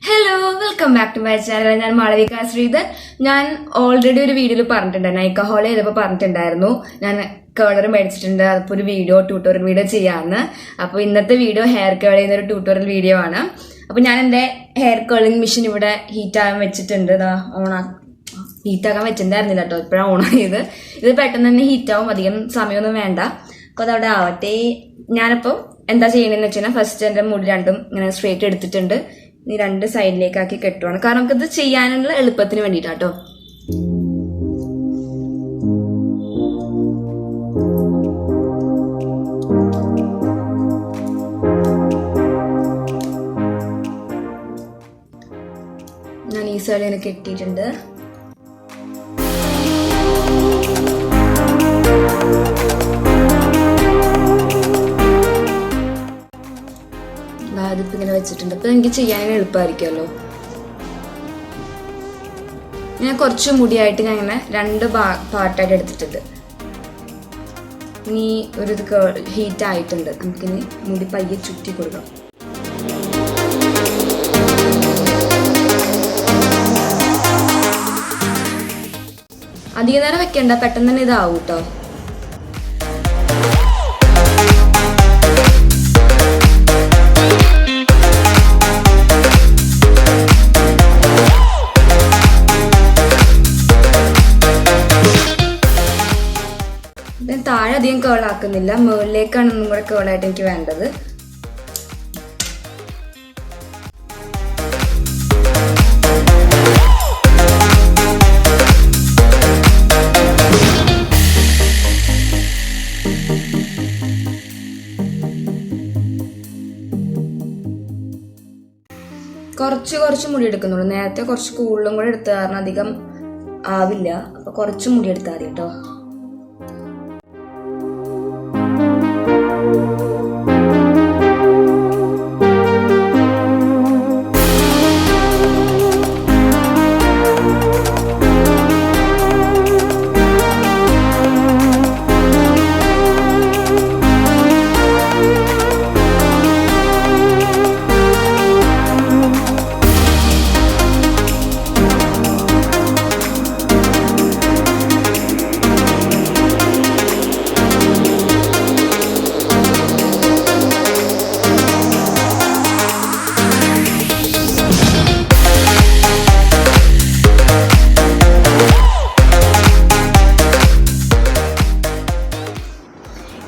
Hello, welcome back to my channel. ഞാൻ മാളവിക ശ്രീധർ. ഞാൻ already ഒരു വീഡിയോയിൽ പറഞ്ഞിട്ടുണ്ട്, നൈക്ക ഹോൾ ചെയ്തപ്പോൾ പറഞ്ഞിട്ടുണ്ടായിരുന്നു ഞാൻ കേളർ മേടിച്ചിട്ടുണ്ട്, അതിപ്പോൾ ഒരു ട്യൂട്ടോറിയൽ വീഡിയോ ചെയ്യാമെന്ന്. അപ്പോൾ ഇന്നത്തെ വീഡിയോ ഹെയർ കേൾ ചെയ്യുന്ന ഒരു ട്യൂട്ടോറിയൽ വീഡിയോ ആണ്. അപ്പോൾ ഞാൻ എൻ്റെ ഹെയർ കേളിംഗ് മെഷീൻ ഇവിടെ ഹീറ്റാകാൻ വെച്ചിട്ടുണ്ട്. ഹീറ്റാക്കാൻ വെച്ചിട്ടുണ്ടായിരുന്നില്ല കേട്ടോ, ഇപ്പോഴാണ് ഓണായത്. ഇത് പെട്ടെന്ന് തന്നെ ഹീറ്റാവും, അധികം സമയമൊന്നും വേണ്ട. അപ്പോൾ അതവിടെ ആവട്ടെ. ഞാനിപ്പോൾ എന്താ ചെയ്യണമെന്ന് വെച്ച് കഴിഞ്ഞാൽ ഫസ്റ്റ് എൻ്റെ മുടി രണ്ടും ഇങ്ങനെ സ്ട്രേറ്റ് എടുത്തിട്ടുണ്ട്. ഇനി രണ്ട് സൈഡിലേക്കാക്കി കെട്ടുവാണ്, കാരണം നമുക്കിത് ചെയ്യാനുള്ള എളുപ്പത്തിന് വേണ്ടിയിട്ടാട്ടോ. ഞാൻ ഈ സൈഡിൽ ഇങ്ങനെ കെട്ടിയിട്ടുണ്ട്. അതിപ്പോ ഇങ്ങനെ വെച്ചിട്ടുണ്ട്. അപ്പൊ എനിക്ക് ചെയ്യാൻ എളുപ്പമായിരിക്കുമല്ലോ. ഞാൻ കുറച്ച് മുടിയായിട്ട് ഞാൻ ഇങ്ങനെ രണ്ട് പാർട്ടായിട്ട് എടുത്തിട്ടുണ്ട്. ഇനി ഒരു ഹീറ്റ് ആയിട്ടുണ്ട്, നമുക്കിനി മുടി പയ്യെ ചുറ്റി കൊടുക്കാം. അധിക നേരം വെക്കണ്ട, പെട്ടെന്ന് തന്നെ ഇതാവും കേട്ടോ. താഴെ അധികം കേളാക്കുന്നില്ല, മുകളിലേക്കാണ് ഒന്നും കൂടെ കേളായിട്ട് എനിക്ക് വേണ്ടത്. കുറച്ച് മുടി എടുക്കുന്നുള്ളൂ. നേരത്തെ കുറച്ച് കൂടുതലും കൂടെ എടുത്ത കാരണം അധികം ആവില്ല. അപ്പൊ കുറച്ച് മുടി എടുത്താൽ മതി കേട്ടോ.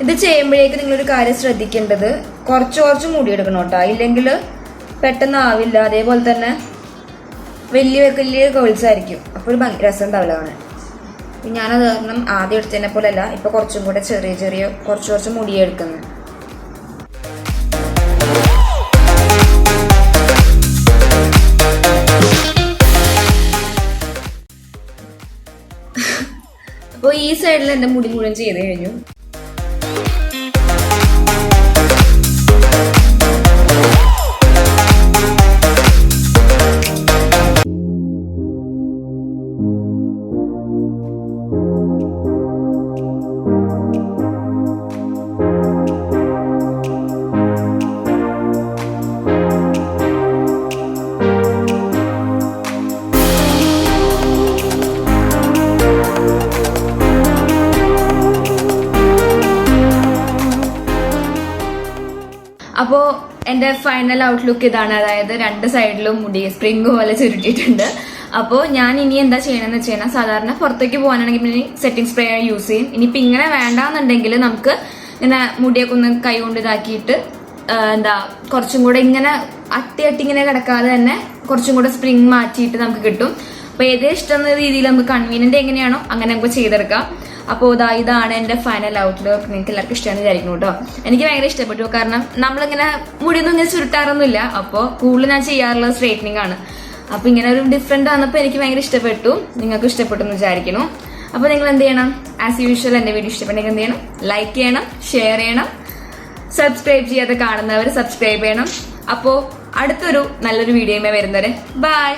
ഇത് ചെയ്യുമ്പോഴേക്ക് നിങ്ങളൊരു കാര്യം ശ്രദ്ധിക്കേണ്ടത്, കുറച്ച് മുടി എടുക്കണം കേട്ടോ, ഇല്ലെങ്കിൽ പെട്ടെന്ന് ആവില്ല. അതേപോലെ തന്നെ വലിയ കേൾസായിരിക്കും, അപ്പോൾ ഒരു രസം ഉണ്ടാവില്ല കാണാൻ. ഞാനത് കാരണം ആദ്യം എടുത്തതിനെ പോലെ അല്ല, ഇപ്പൊ കുറച്ചും കൂടെ ചെറിയ കുറച്ച് മുടിയെ എടുക്കുന്നത്. അപ്പോൾ ഈ സൈഡിൽ എൻ്റെ മുടി മുഴുവൻ ചെയ്ത് കഴിഞ്ഞു. അപ്പോൾ എൻ്റെ ഫൈനൽ ഔട്ട്ലുക്ക് ഇതാണ്. അതായത് രണ്ട് സൈഡിലും മുടി സ്പ്രിങ് പോലെ ചുരുട്ടിയിട്ടുണ്ട്. അപ്പോൾ ഞാൻ ഇനി എന്താ ചെയ്യണമെന്ന് വെച്ച് കഴിഞ്ഞാൽ, സാധാരണ പുറത്തേക്ക് പോകാനാണെങ്കിൽ പിന്നെ സെറ്റിംഗ് സ്പ്രേ യൂസ് ചെയ്യും. ഇനിയിപ്പോൾ ഇങ്ങനെ വേണ്ടാന്നുണ്ടെങ്കിൽ നമുക്ക് ഇങ്ങനെ മുടിയൊക്കെ ഒന്ന് കൈ കൊണ്ട് ഇതാക്കിയിട്ട് കുറച്ചും കൂടെ ഇങ്ങനെ അട്ടി ഇങ്ങനെ കിടക്കാതെ തന്നെ കുറച്ചും കൂടെ സ്പ്രിങ് മാറ്റിയിട്ട് നമുക്ക് കിട്ടും. അപ്പോൾ ഏതേ ഇഷ്ടം രീതിയിൽ നമുക്ക് കൺവീനിയന്റ് എങ്ങനെയാണോ അങ്ങനെ നമുക്ക് ചെയ്തെടുക്കാം. അപ്പോൾ ഇതാണ് എൻ്റെ ഫൈനൽ ഔട്ട്ലുക്ക്. നിങ്ങൾക്ക് എല്ലാവർക്കും ഇഷ്ടമാണെന്ന് വിചാരിക്കുന്നു കേട്ടോ. എനിക്ക് ഭയങ്കര ഇഷ്ടപ്പെട്ടു, കാരണം നമ്മളിങ്ങനെ മുടിയൊന്നും ഇങ്ങനെ ചുരുട്ടാറൊന്നുമില്ല. അപ്പോൾ കൂടുതൽ ഞാൻ ചെയ്യാറുള്ളത് സ്ട്രൈറ്റനിങ് ആണ്. അപ്പോൾ ഇങ്ങനെ ഒരു ഡിഫറെന്റ് വന്നപ്പോൾ എനിക്ക് ഭയങ്കര ഇഷ്ടപ്പെട്ടു. നിങ്ങൾക്ക് ഇഷ്ടപ്പെട്ടു എന്ന് വിചാരിക്കുന്നു. അപ്പോൾ നിങ്ങൾ എന്ത് ചെയ്യണം, ആസ് യൂഷ്വൽ എൻ്റെ വീഡിയോ ഇഷ്ടപ്പെട്ടെങ്കിൽ എന്ത് ചെയ്യണം, ലൈക്ക് ചെയ്യണം, ഷെയർ ചെയ്യണം, സബ്സ്ക്രൈബ് ചെയ്യാതെ കാണുന്നവർ സബ്സ്ക്രൈബ് ചെയ്യണം. അപ്പോൾ അടുത്തൊരു നല്ലൊരു വീഡിയോയുമായി വരുന്നവരെ ബൈ.